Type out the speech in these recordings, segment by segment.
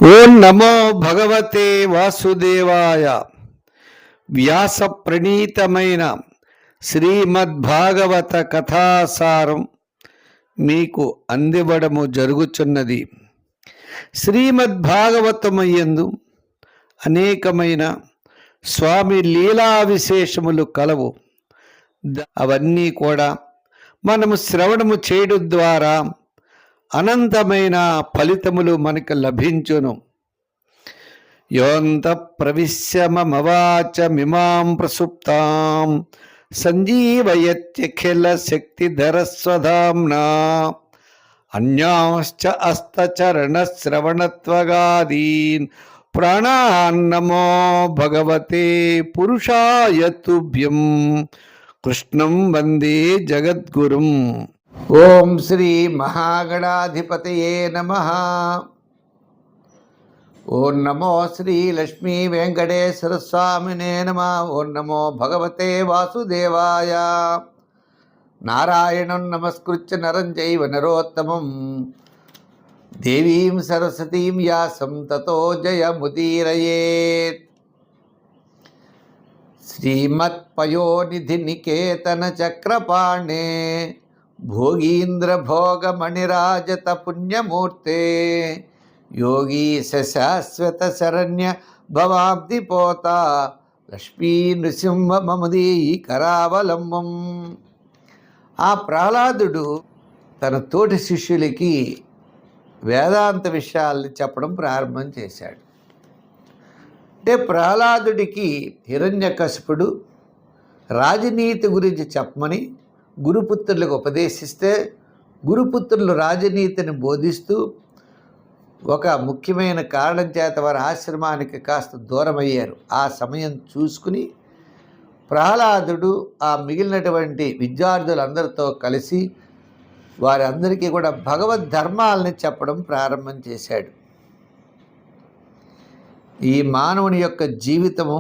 ఓం నమో భగవతే వాసుదేవాయ. వ్యాస ప్రణీతమైన శ్రీమద్భాగవత కథాసారం మీకు అందివ్వడము జరుగుచున్నది. శ్రీమద్భాగవతమయందు అనేకమైన స్వామి లీలా విశేషములు కలవు. అవన్నీ కూడా మనము శ్రవణము చేయడం ద్వారా అనంతమైన ఫలితములు మనకు లభించును. యోంత ప్రవిశ్యమవాచమిమాం ప్రసుప్తాం సంజీవయత్యఖిల శక్తిధరస్వధామ్నా అన్యాశ్చ అస్తచరణశ్రవణత్వగాదీన్ ప్రాణాన్నమో భగవతే పురుషాయ తుభ్యం. కృష్ణం వందే జగద్గురుం. ఓం శ్రీ మహాగణాధిపతయే నమః. ఓం నమో శ్రీ లక్ష్మీ వెంకటేశ్వర స్వామినే నమః. ఓం నమో భగవతే వాసుదేవాయ. నారాయణం నమస్కృత్య నరం చైవ నరోత్తమం దేవీం సరస్వతీం వ్యాసం తతో జయముదీరయేత్. శ్రీమత్పయోనిధి నికేతన చక్రపాణే భోగీంద్ర భోగమణిరాజత పుణ్యమూర్తే యోగీశ శాశ్వత శరణ్య భవాబ్దిపోత లక్ష్మీ నృసింహ మమదీయి కరావలంబం. ఆ ప్రహ్లాదుడు తన తోటి శిష్యులకి వేదాంత విషయాల్ని చెప్పడం ప్రారంభం చేశాడు. అంటే ప్రహ్లాదుడికి హిరణ్యకశిపుడు రాజనీతి గురించి చెప్పమని గురుపుత్రులకు ఉపదేశిస్తే గురుపుత్రులు రాజనీతిని బోధిస్తూ ఒక ముఖ్యమైన కారణం చేత వారి ఆశ్రమానికి కాస్త దూరమయ్యారు. ఆ సమయం చూసుకుని ప్రహ్లాదుడు ఆ మిగిలినటువంటి విద్యార్థులందరితో కలిసి వారందరికీ కూడా భగవద్ ధర్మాలని చెప్పడం ప్రారంభం చేశాడు. ఈ మానవుని యొక్క జీవితము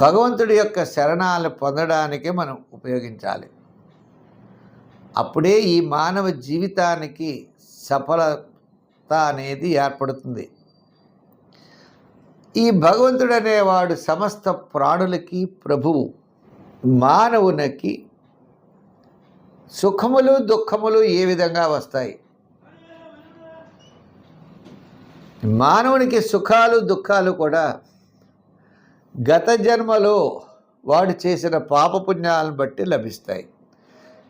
భగవంతుడి యొక్క శరణాలను పొందడానికి మనం ఉపయోగించాలి. అప్పుడే ఈ మానవ జీవితానికి సఫలత అనేది ఏర్పడుతుంది. ఈ భగవంతుడు అనేవాడు సమస్త ప్రాణులకి ప్రభువు. మానవునికి సుఖములు దుఃఖములు ఏ విధంగా వస్తాయి? మానవునికి సుఖాలు దుఃఖాలు కూడా గత జన్మలో వాడు చేసిన పాపపుణ్యాలను బట్టి లభిస్తాయి.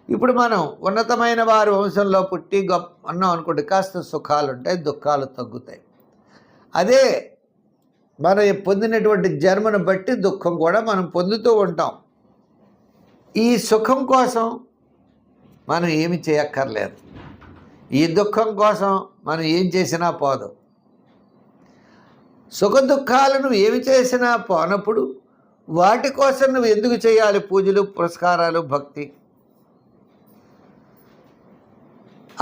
ఇప్పుడు మనం ఉన్నతమైన వారి వంశంలో పుట్టి అన్నాం అనుకోండి, కాస్త సుఖాలు ఉంటాయి, దుఃఖాలు తగ్గుతాయి. అదే మనం పొందినటువంటి జన్మను బట్టి దుఃఖం కూడా మనం పొందుతూ ఉంటాం. ఈ సుఖం కోసం మనం ఏమి చేయక్కర్లేదు, ఈ దుఃఖం కోసం మనం ఏం చేసినా పోదు. సుఖ దుఃఖాలను ఏమి చేసినా పోనప్పుడు వాటి కోసం నువ్వు ఎందుకు చేయాలి పూజలు, పురస్కారాలు, భక్తి?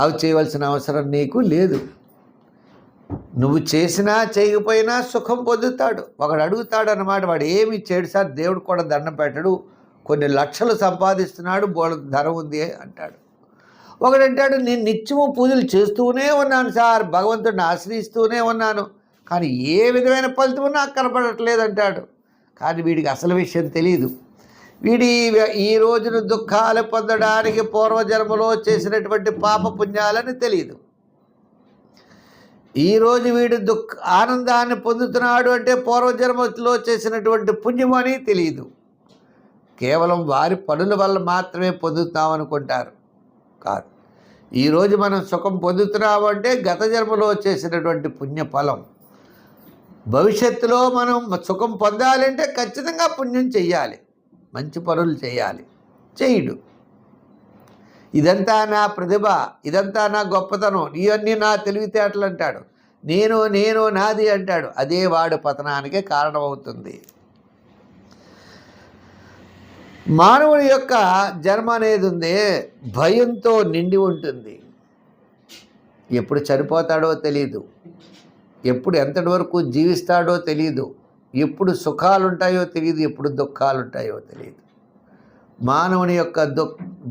అవి చేయవలసిన అవసరం నీకు లేదు. నువ్వు చేసినా చేయకపోయినా సుఖం పొందుతాడు. ఒకడు అడుగుతాడు అన్నమాట, వాడు ఏమి ఇచ్చాడు సార్, దేవుడు కూడా దండం పెట్టడు, కొన్ని లక్షలు సంపాదిస్తున్నాడు, బోళ ధర ఉంది అంటాడు. ఒకడంటాడు, నేను నిత్యము పూజలు చేస్తూనే ఉన్నాను సార్, భగవంతుడిని ఆశ్రయిస్తూనే ఉన్నాను, కానీ ఏ విధమైన ఫలితం నాకు కనపడట్లేదు అంటాడు. కానీ వీడికి అసలు విషయం తెలియదు. వీడి ఈ రోజున దుఃఖాలు పొందడానికి పూర్వజన్మలో చేసినటువంటి పాపపుణ్యాలని తెలియదు. ఈరోజు వీడు ఆనందాన్ని పొందుతున్నాడు అంటే పూర్వజన్మలో చేసినటువంటి పుణ్యం అని తెలియదు. కేవలం వారి పనుల వల్ల మాత్రమే పొందుతామనుకుంటారు. కాదు, ఈరోజు మనం సుఖం పొందుతున్నాము అంటే గత జన్మలో చేసినటువంటి పుణ్యఫలం. భవిష్యత్తులో మనం సుఖం పొందాలంటే ఖచ్చితంగా పుణ్యం చెయ్యాలి, మంచి పనులు చేయాలి. చేయడు. ఇదంతా నా ప్రతిభ, ఇదంతా నా గొప్పతనం, ఇవన్నీ నా తెలివితేటలు అంటాడు. నేను నాది అంటాడు. అదే వాడు పతనానికి కారణమవుతుంది. మానవుని యొక్క జన్మ అనేది ఉంది, భయంతో నిండి ఉంటుంది. ఎప్పుడు చనిపోతాడో తెలియదు, ఎప్పుడు ఎంతటి వరకు జీవిస్తాడో తెలియదు, ఎప్పుడు సుఖాలు ఉంటాయో తెలియదు, ఎప్పుడు దుఃఖాలు ఉంటాయో తెలియదు. మానవుని యొక్క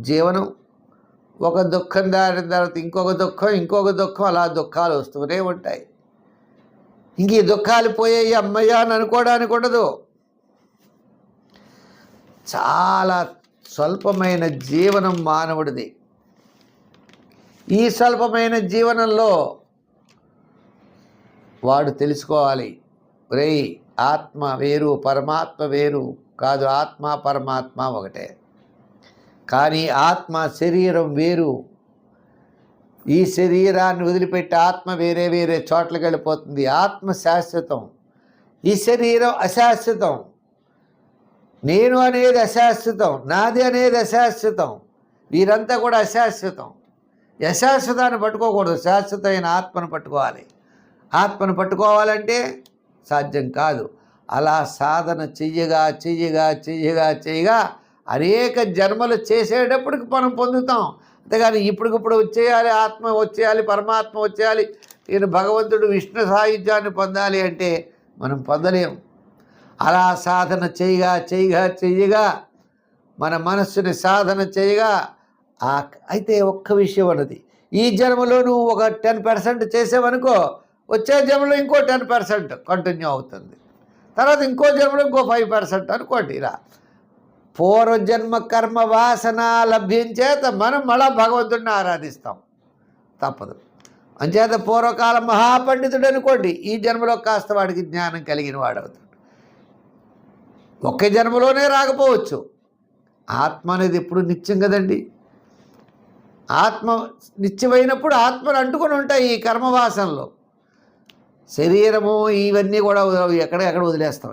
జీవనం ఒక దుఃఖం దాటిన తర్వాత ఇంకొక దుఃఖం అలా దుఃఖాలు వస్తూనే ఉంటాయి. ఇంక ఈ దుఃఖాలు పోయాయి అమ్మయ్య అని అనుకోవడానికి ఉండదు. చాలా స్వల్పమైన జీవనం మానవుడిది. ఈ స్వల్పమైన జీవనంలో వాడు తెలుసుకోవాలి, రేయ్ ఆత్మ వేరు పరమాత్మ వేరు కాదు, ఆత్మ పరమాత్మ ఒకటే. కానీ ఆత్మ శరీరం వేరు. ఈ శరీరాన్ని వదిలిపెట్టి ఆత్మ వేరే వేరే చోట్లకి వెళ్ళిపోతుంది. ఆత్మ శాశ్వతం, ఈ శరీరం అశాశ్వతం. నేను అనేది అశాశ్వతం, నాది అనేది అశాశ్వతం. వీరంతా కూడా అశాశ్వతం. అశాశ్వతాన్ని పట్టుకోకూడదు, శాశ్వతమైన ఆత్మను పట్టుకోవాలి. ఆత్మను పట్టుకోవాలంటే సాధ్యం కాదు. అలా సాధన చెయ్యగా అనేక జన్మలు చేసేటప్పటికి మనం పొందుతాం. అంతేగాని ఇప్పటికిప్పుడు వచ్చేయాలి, ఆత్మ వచ్చేయాలి, పరమాత్మ వచ్చేయాలి, నేను భగవంతుడు విష్ణు సాయుధ్యాన్ని పొందాలి అంటే మనం పొందలేం. అలా సాధన చెయ్యగా మన మనస్సుని సాధన చేయగా అయితే ఒక్క విషయం అన్నది, ఈ జన్మలో నువ్వు ఒక 10% చేసావనుకో, వచ్చే జన్మలో ఇంకో 10% కంటిన్యూ అవుతుంది. తర్వాత ఇంకో జన్మలో ఇంకో 5% అనుకోండి. ఇలా పూర్వజన్మ కర్మ వాసన లభ్యంచేత మనం మళ్ళా భగవంతుడిని ఆరాధిస్తాం, తప్పదు. అంచేత పూర్వకాల మహాపండితుడు అనుకోండి, ఈ జన్మలో కాస్త వాడికి జ్ఞానం కలిగిన వాడవుతాడు. ఒకే జన్మలోనే రాకపోవచ్చు. ఆత్మ అనేది ఎప్పుడు నిత్యం కదండి. ఆత్మ నిత్యమైనప్పుడు ఆత్మను అంటుకొని ఉంటాయి ఈ కర్మవాసనలో. శరీరము ఇవన్నీ కూడా ఎక్కడ వదిలేస్తాం.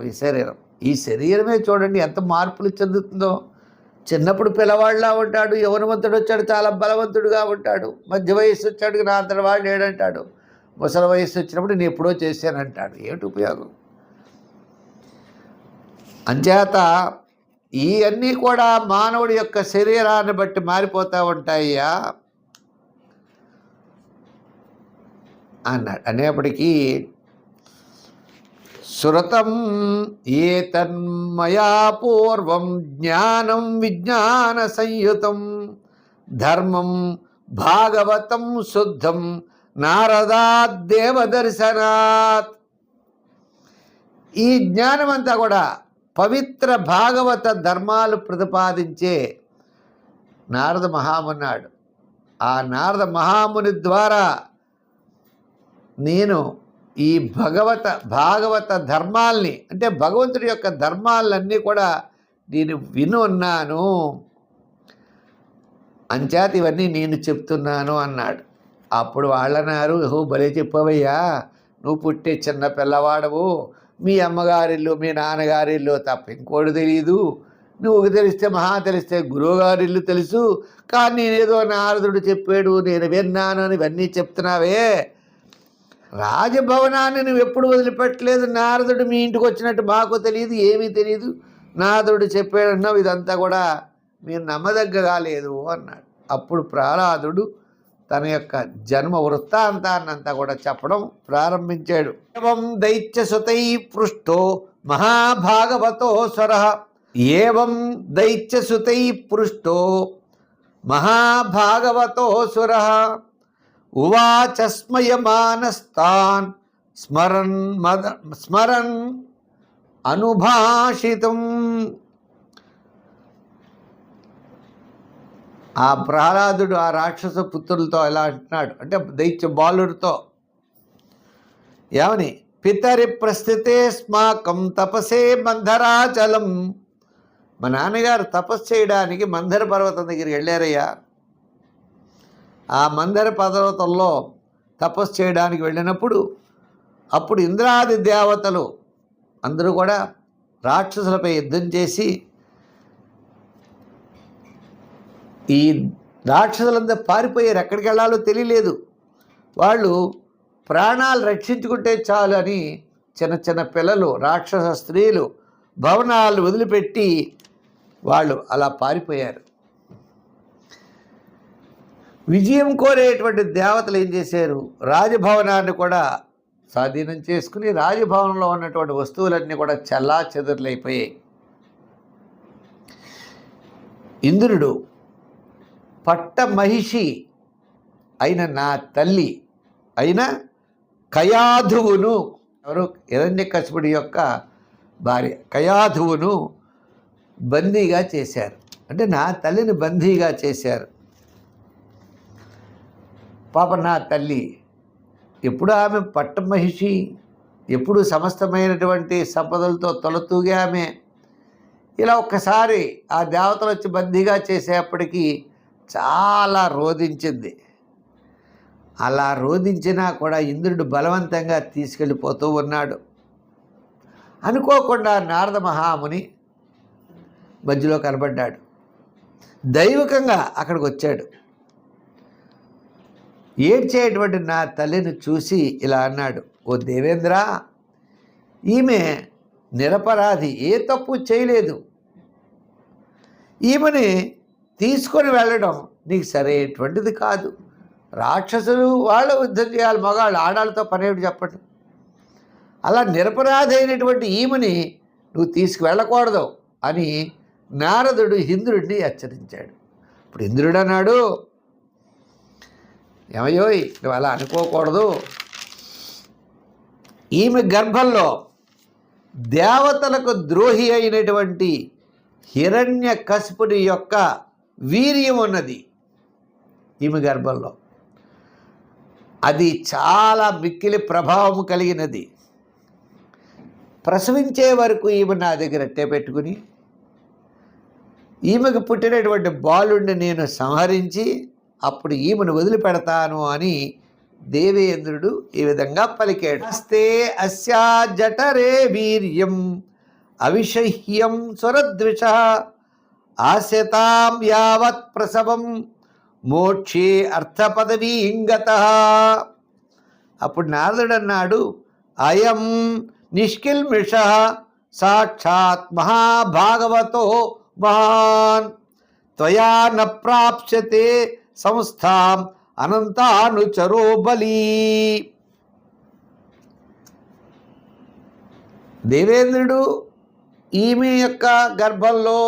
ఈ శరీరమే చూడండి ఎంత మార్పులు చెందుతుందో. చిన్నప్పుడు పిల్లవాళ్ళలా ఉంటాడు, యవనవంతుడు వచ్చాడు చాలా బలవంతుడుగా ఉంటాడు, మధ్య వయస్సు వచ్చాడు నా అంతటి వాడు లేడంటాడు, ముసలి వయస్సు వచ్చినప్పుడు నేను ఎప్పుడో చేశానంటాడు. ఏమిటి ఉపయోగం? అంచేత ఇవన్నీ కూడా మానవుడి యొక్క శరీరాన్ని బట్టి మారిపోతూ ఉంటాయ్యా అన్నాడు. అనేప్పటికీ శృతం ఏతన్మయా పూర్వం జ్ఞానం విజ్ఞాన సంయుతం ధర్మం భాగవతం శుద్ధం నారదాత్ దేవదర్శనాత్. ఈ జ్ఞానం అంతా కూడా పవిత్ర భాగవత ధర్మాలు ప్రతిపాదించే నారద మహామున్నాడు. ఆ నారద మహాముని ద్వారా నేను ఈ భాగవత ధర్మాల్ని, అంటే భగవంతుడి యొక్క ధర్మాలన్నీ కూడా నేను వినున్నాను, అంచేత ఇవన్నీ నేను చెప్తున్నాను అన్నాడు. అప్పుడు వాళ్ళన్నారు, ఓహో భలే చెప్పవయ్యా, నువ్వు పుట్టే చిన్న పిల్లవాడవు, మీ అమ్మగారిల్లు మీ నాన్నగారిల్లు తప్ప ఇంకోటి తెలియదు, నువ్వు తెలిస్తే గురువుగారిల్లు తెలుసు, కానీ నేనేదో నారదుడు చెప్పాడు నేను విన్నాను అని ఇవన్నీ చెప్తున్నావే. రాజభవనాన్ని నువ్వు ఎప్పుడు వదిలిపెట్టలేదు, నారదుడు మీ ఇంటికి వచ్చినట్టు మాకు తెలియదు, ఏమీ తెలియదు, నారదుడు చెప్పాడన్నావు, ఇదంతా కూడా మీరు నమ్మదగ్గగా లేదు అన్నాడు. అప్పుడు ప్రహ్లాదుడు తన యొక్క జన్మ వృత్తాంతాన్నంతా కూడా చెప్పడం ప్రారంభించాడు. ఏవం దైత్యసుతై పృష్టో మహాభాగవతో స్వరః, ఏవం దైత్యసుతై పృష్టో మహాభాగవతో సురః ఉవాచ స్మయమానస్తాన్ స్మరన్ అనుభాషితం. ఆ ప్రహ్లాదుడు ఆ రాక్షస పుత్రులతో ఎలా అంటున్నాడు అంటే, దైత్య బాలుడితో ఏమని, పితరి ప్రస్థితే స్మాకం తపసే మంధరాచలం. మా నాన్నగారు తపస్సు చేయడానికి మందర పర్వతం దగ్గరికి వెళ్ళారయ్యా. ఆ మందర పర్వతంలో తపస్సు చేయడానికి వెళ్ళినప్పుడు అప్పుడు ఇంద్రాది దేవతలు అందరూ కూడా రాక్షసులపై యుద్ధం చేసి, ఈ రాక్షసులందరూ పారిపోయారు, ఎక్కడికి వెళ్ళాలో తెలియలేదు. వాళ్ళు ప్రాణాలు రక్షించుకుంటే చాలు అని చిన్న చిన్న పిల్లలు, రాక్షస స్త్రీలు భవనాలు వదిలిపెట్టి వాళ్ళు అలా పారిపోయారు. విజయం కోరేటువంటి దేవతలు ఏం చేశారు, రాజభవనాన్ని కూడా స్వాధీనం చేసుకుని రాజభవనంలో ఉన్నటువంటి వస్తువులన్నీ కూడా చల్లా చెదురులైపోయాయి. ఇంద్రుడు పట్ట మహిషి అయిన నా తల్లి అయిన కయాధువును, ఎవరు, హిరణ్యకశిపుడి యొక్క భార్య కయాధువును బందీగా చేశారు. అంటే నా తల్లిని బందీగా చేశారు. పాప నా తల్లి ఎప్పుడు ఆమె పట్టమహిషి, ఎప్పుడు సమస్తమైనటువంటి సంపదలతో తొలతూగే ఆమె. ఇలా ఒక్కసారి ఆ దేవతలు వచ్చి బందీగా చేసేప్పటికీ చాలా రోధించింది. అలా రోధించినా కూడా ఇంద్రుడు బలవంతంగా తీసుకెళ్ళిపోతూ ఉన్నాడు. అనుకోకుండా నారద మహాముని మధ్యలో కనబడ్డాడు. దైవికంగా అక్కడికి వచ్చాడు. ఏడ్చేటువంటి నా తల్లిని చూసి ఇలా అన్నాడు, ఓ దేవేంద్ర, ఈమె నిరపరాధి, ఏ తప్పు చేయలేదు. ఈమెని తీసుకొని వెళ్ళడం నీకు సరైనటువంటిది కాదు. రాక్షసులు వాళ్ళు యుద్ధం చేయాలి, మగాళ్ళు, ఆడాళ్ళతో పనేమిటి చెప్పండి. అలా నిరపరాధి అయినటువంటి ఈమెని నువ్వు తీసుకువెళ్ళకూడదు అని నారదుడు ఇంద్రుడిని హెచ్చరించాడు. ఇప్పుడు ఇంద్రుడు అన్నాడు, ఏమయ్యోయ్, నువ్వు అలా అనుకోకూడదు. ఈమె గర్భంలో దేవతలకు ద్రోహి అయినటువంటి హిరణ్యకశిపుడి యొక్క వీర్యం ఉన్నది. ఈమె గర్భంలో అది చాలా మిక్కిలి ప్రభావం కలిగినది. ప్రసవించే వరకు ఈమె నా దగ్గర అట్టే పెట్టుకుని ఈమెకు పుట్టినటువంటి బాలుడిని నేను సంహరించి అప్పుడు ఈమెను వదిలిపెడతాను అని దేవేంద్రుడు ఈ విధంగా పలికాడు. అస్తే అస్యా జఠరే వీర్యం అవిషహ్యం సురద్విష ఆస్యతాం యావత్ ప్రసవం మోక్షే అర్థపదవీంగత. అప్పుడు నారదుడు అన్నాడు, అయం నిష్కిల్మిష సాక్షాత్ మహాభాగవతో మహాన్ త్వయా న ప్రాప్స్యతే సంస్థాం అనంతానుచరో బలి. దేవేంద్రుడు ఈమె యొక్క గర్భంలో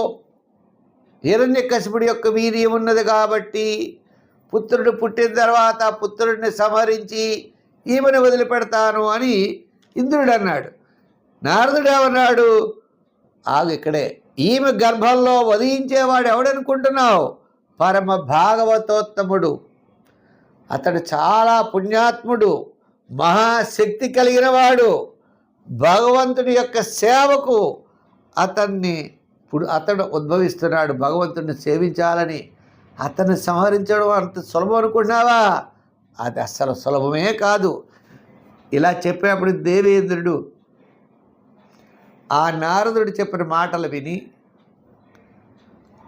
హిరణ్యకశిపుడి యొక్క వీర్యం ఉన్నది కాబట్టి పుత్రుడు పుట్టిన తర్వాత పుత్రుడిని సంహరించి ఈమెను వదిలిపెడతాను అని ఇంద్రుడు అన్నాడు. నారదుడు ఏమన్నాడు, ఆగు ఇక్కడే, ఈమె గర్భంలో వధించేవాడు ఎవడనుకుంటున్నావు? పరమ భాగవతోత్తముడు. అతడు చాలా పుణ్యాత్ముడు, మహాశక్తి కలిగిన వాడు. భగవంతుడి యొక్క సేవకు అతడు ఉద్భవిస్తున్నాడు. భగవంతుడిని సేవించాలని అతన్ని సంహరించడం అంత సులభం అనుకున్నావా? అది అస్సలు సులభమే కాదు. ఇలా చెప్పినప్పుడు దేవేంద్రుడు ఆ నారదుడు చెప్పిన మాటలు విని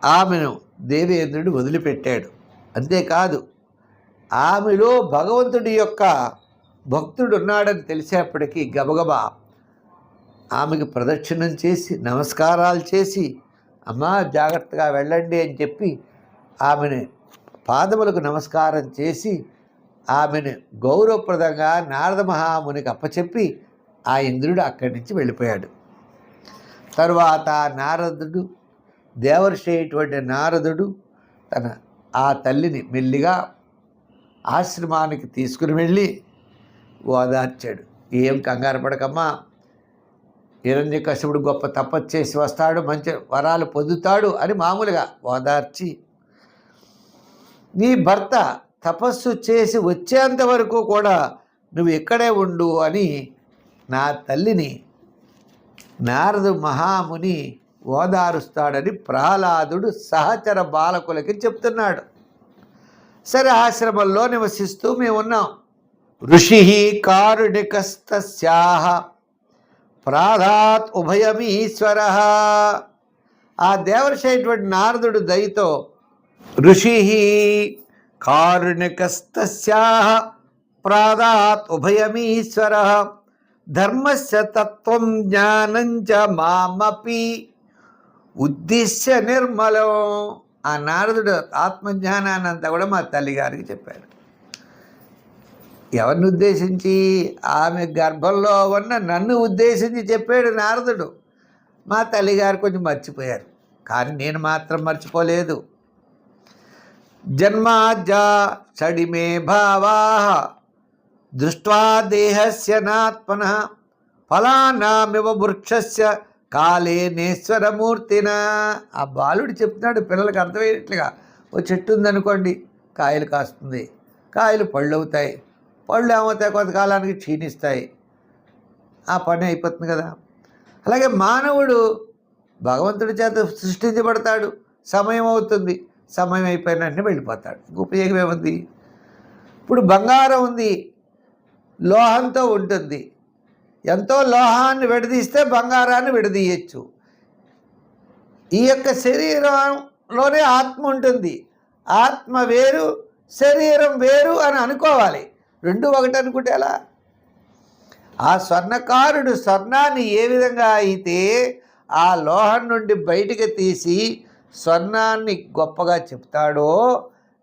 ఆమెను దేవేంద్రుడు వదిలిపెట్టాడు. అంతేకాదు, ఆమెలో భగవంతుడి యొక్క భక్తుడు ఉన్నాడని తెలిసేప్పటికీ గబగబా ఆమెకు ప్రదక్షిణం చేసి నమస్కారాలు చేసి, అమ్మా జాగ్రత్తగా వెళ్ళండి అని చెప్పి ఆమెను పాదములకు నమస్కారం చేసి ఆమెను గౌరవప్రదంగా నారద మహామునికి అప్పచెప్పి ఆ ఇంద్రుడు అక్కడి నుంచి వెళ్ళిపోయాడు. తరువాత నారదుడు, దేవర్షి అయినటువంటి నారదుడు ఆ తల్లిని మెల్లిగా ఆశ్రమానికి తీసుకుని వెళ్ళి ఓదార్చాడు. ఏం కంగారు పడకమ్మా, హిరణ్యకశిపుడు గొప్ప తపస్సు చేసి వస్తాడు, మంచి వరాలు పొందుతాడు అని మామూలుగా ఓదార్చి, నీ భర్త తపస్సు చేసి వచ్చేంత వరకు కూడా నువ్వు ఇక్కడే ఉండు అని నా తల్లిని నారదు మహాముని ఓదారుస్తాడని ప్రహ్లాదుడు సహచర బాలకులకి చెప్తున్నాడు. సరే, ఆశ్రమంలో నివసిస్తూ మేము ఉన్నాం. ఋషి కారుణికస్తస్యాః ప్రాధాత్ ఉభయమీశ్వర. ఆ దేవర్షి అయినటువంటి నారదుడు దయతో ఋషి కారుణికస్తస్యాః ప్రాధాత్ ఉభయమీశ్వర ధర్మస్య తత్వం జ్ఞానంచ మామపి ఉద్దిశ్య నిర్మలం. ఆ నారదుడు ఆత్మజ్ఞానాన్ని అంతా కూడా మా తల్లిగారికి చెప్పాడు. ఎవరిని ఉద్దేశించి? ఆమె గర్భంలో ఉన్న నన్ను ఉద్దేశించి చెప్పాడు నారదుడు. మా తల్లిగారు కొంచెం మర్చిపోయారు, కానీ నేను మాత్రం మర్చిపోలేదు. జన్మాజ్జా షడిమే భావా దృష్ట్వా దేహస్య నాత్మన ఫలానామివ వృక్షస్య కాలే నేశ్వరమూర్తిన. ఆ బాలుడు చెప్తున్నాడు పిల్లలకు అర్థమయ్యేట్లుగా. ఓ చెట్టు ఉందనుకోండి, కాయలు కాస్తుంది, కాయలు పళ్ళు అవుతాయి, పళ్ళు ఏమవుతాయి, కొంతకాలానికి క్షీణిస్తాయి, ఆ పని అయిపోతుంది కదా. అలాగే మానవుడు భగవంతుడి చేత సృష్టించబడతాడు, సమయం అవుతుంది, సమయం అయిపోయిన వెంటనే వెళ్ళిపోతాడు, ఉపయోగం ఏముంది. ఇప్పుడు బంగారం ఉంది, లోహంతో ఉంటుంది, ఎంతో లోహాన్ని విడదీస్తే బంగారాన్ని విడదీయచ్చు. ఈ యొక్క శరీరంలోనే ఆత్మ ఉంటుంది, ఆత్మ వేరు శరీరం వేరు అని అనుకోవాలి. రెండు ఒకటి అనుకుంటే ఎలా? ఆ స్వర్ణకారుడు స్వర్ణాన్ని ఏ విధంగా అయితే ఆ లోహం నుండి బయటికి తీసి స్వర్ణాన్ని గొప్పగా చెప్తాడో,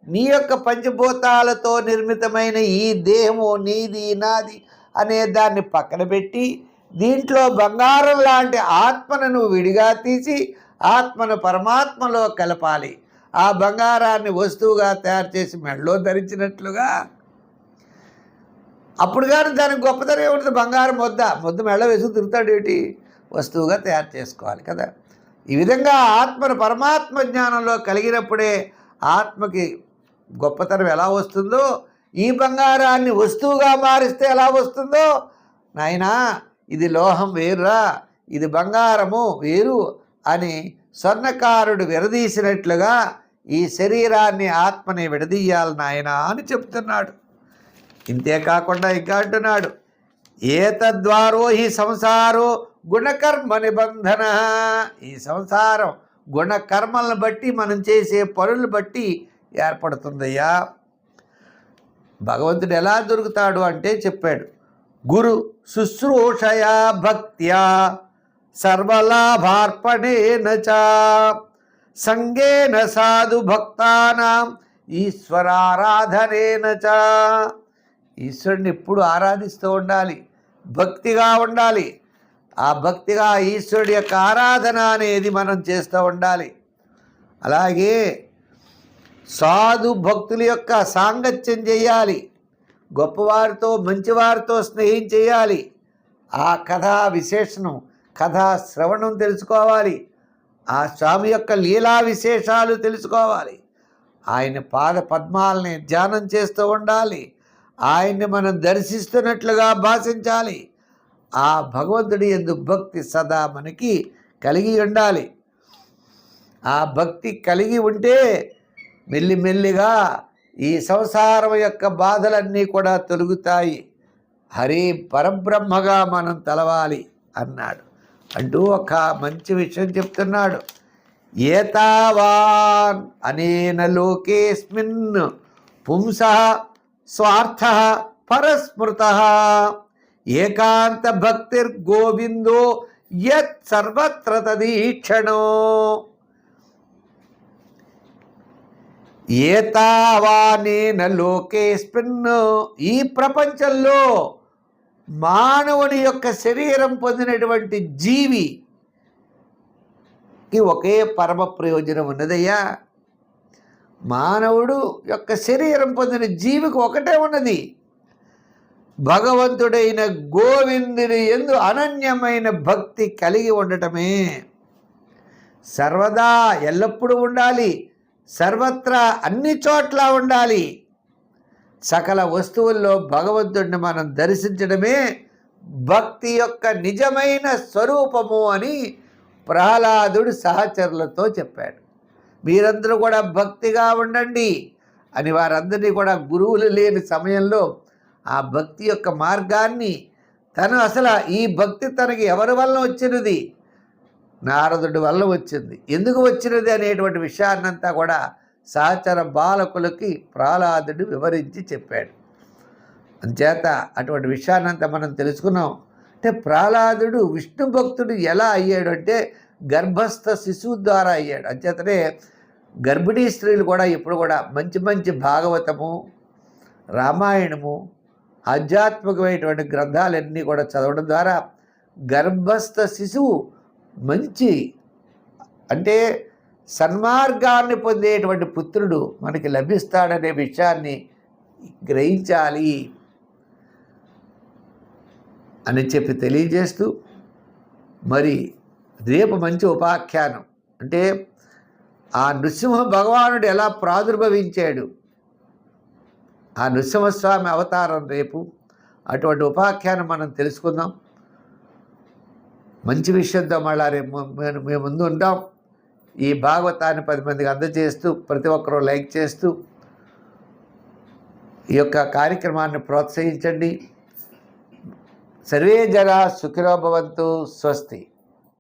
నీ యొక్క పంచభూతాలతో నిర్మితమైన ఈ దేహము నీది నాది అనే దాన్ని పక్కన పెట్టి దీంట్లో బంగారం లాంటి ఆత్మను నువ్వు విడిగా తీసి ఆత్మను పరమాత్మలో కలపాలి. ఆ బంగారాన్ని వస్తువుగా తయారు చేసి మెడలో ధరించినట్లుగా. అప్పుడు కానీ దానికి గొప్పతనం ఏముంటుంది? బంగారం మొద్దు మెడ వేసుకు తిరుగుతాడు ఏంటి? వస్తువుగా తయారు చేసుకోవాలి కదా. ఈ విధంగా ఆత్మను పరమాత్మ జ్ఞానంలో కలిగినప్పుడే ఆత్మకి గొప్పతనం ఎలా వస్తుందో, ఈ బంగారాన్ని వస్తువుగా మారిస్తే ఎలా వస్తుందో, నాయనా ఇది లోహం వేరురా, ఇది బంగారము వేరు అని స్వర్ణకారుడు విడదీసినట్లుగా ఈ శరీరాన్ని ఆత్మని విడదీయాలి నాయనా అని చెప్తున్నాడు. ఇంతేకాకుండా ఇంకా అంటున్నాడు, ఏతద్వారో ఈ సంసారో గుణకర్మ నిబంధన. ఈ సంసారం గుణకర్మలను బట్టి మనం చేసే పనులను బట్టి ఏర్పడుతుందయ్యా. భగవంతుడు ఎలా దొరుకుతాడు అంటే చెప్పాడు, గురు శుశ్రూషయా భక్త్యా సర్వలాభార్పణేన చ సంగేన సాధు భక్తానాం ఈశ్వరారాధనేన చ. ఈశ్వరుని ఎప్పుడు ఆరాధిస్తూ ఉండాలి, భక్తిగా ఉండాలి. ఆ భక్తిగా ఈశ్వరుడి యొక్క ఆరాధన అనేది మనం చేస్తూ ఉండాలి. అలాగే సాధు భక్తుల యొక్క సాంగత్యం చేయాలి, గొప్పవారితో మంచివారితో స్నేహం చేయాలి. ఆ కథా విశేషణం, కథా శ్రవణం తెలుసుకోవాలి. ఆ స్వామి యొక్క లీలా విశేషాలు తెలుసుకోవాలి. ఆయన పాద పద్మాలని ధ్యానం చేస్తూ ఉండాలి. ఆయన్ని మనం దర్శిస్తున్నట్లుగా భాషించాలి. ఆ భగవంతుడి యందు భక్తి సదా మనకి కలిగి ఉండాలి. ఆ భక్తి కలిగి ఉంటే మెల్లిమెల్లిగా ఈ సంసారం యొక్క బాధలన్నీ కూడా తొలుగుతాయి. హరి పరబ్రహ్మగా మనం తలవాలి అన్నాడు. అంటూ ఒక మంచి విషయం చెప్తున్నాడు. ఏతావాన్ అనేన లోకేస్మిన్ పుంసః స్వార్థః పరస్మృతః ఏకాంత భక్తిర్గోవిందో యత్ సర్వత్ర తదీక్షణో. ఏతావానేన లోకేస్మిన్, ఈ ప్రపంచంలో మానవుని యొక్క శరీరం పొందినటువంటి జీవికి ఒకే పరమ ప్రయోజనం ఉన్నదయ్యా. మానవుడు యొక్క శరీరం పొందిన జీవికి ఒకటే ఉన్నది, భగవంతుడైన గోవిందుని యందు అనన్యమైన భక్తి కలిగి ఉండటమే. సర్వదా ఎల్లప్పుడూ ఉండాలి, సర్వత్రా అన్ని చోట్ల ఉండాలి. సకల వస్తువుల్లో భగవంతుడిని మనం దర్శించడమే భక్తి యొక్క నిజమైన స్వరూపము అని ప్రహ్లాదుడు సహచరులతో చెప్పాడు. మీరందరూ కూడా భక్తిగా ఉండండి అని వారందరినీ కూడా గురువులు లేని సమయంలో ఆ భక్తి యొక్క మార్గాన్ని తను అసలు ఈ భక్తి తనకి ఎవరి వల్ల వచ్చినది? నారదుడి వల్ల వచ్చింది. ఎందుకు వచ్చినది అనేటువంటి విషయాన్నంతా కూడా సహచర బాలకులకి ప్రహ్లాదుడు వివరించి చెప్పాడు. అంచేత అటువంటి విషయాన్నంతా మనం తెలుసుకున్నాం. అంటే ప్రహ్లాదుడు విష్ణు భక్తుడు ఎలా అయ్యాడు అంటే గర్భస్థ శిశువు ద్వారా అయ్యాడు. అంచేతనే గర్భిణీ స్త్రీలు కూడా ఇప్పుడు కూడా మంచి మంచి భాగవతము, రామాయణము, ఆధ్యాత్మికమైనటువంటి గ్రంథాలన్నీ కూడా చదవడం ద్వారా గర్భస్థ శిశువు మంచి అంటే సన్మార్గాన్ని పొందేటువంటి పుత్రుడు మనకి లభిస్తాడనే విషయాన్ని గ్రహించాలి అని చెప్పి తెలియజేస్తూ, మరి రేపు మంచి ఉపాఖ్యానం అంటే ఆ నృసింహ భగవానుడు ఎలా ప్రాదుర్భవించాడు, ఆ నృసింహస్వామి అవతారం రేపు, అటువంటి ఉపాఖ్యానం మనం తెలుసుకుందాం. మంచి విషయంతో మళ్ళా రేపు మేము ముందు ఉంటాం. ఈ భాగవతాన్ని 10 మందికి అందజేస్తూ, ప్రతి ఒక్కరూ లైక్ చేస్తూ ఈ యొక్క కార్యక్రమాన్ని ప్రోత్సహించండి. సర్వే జనా సుఖినో భవంతు. స్వస్తి.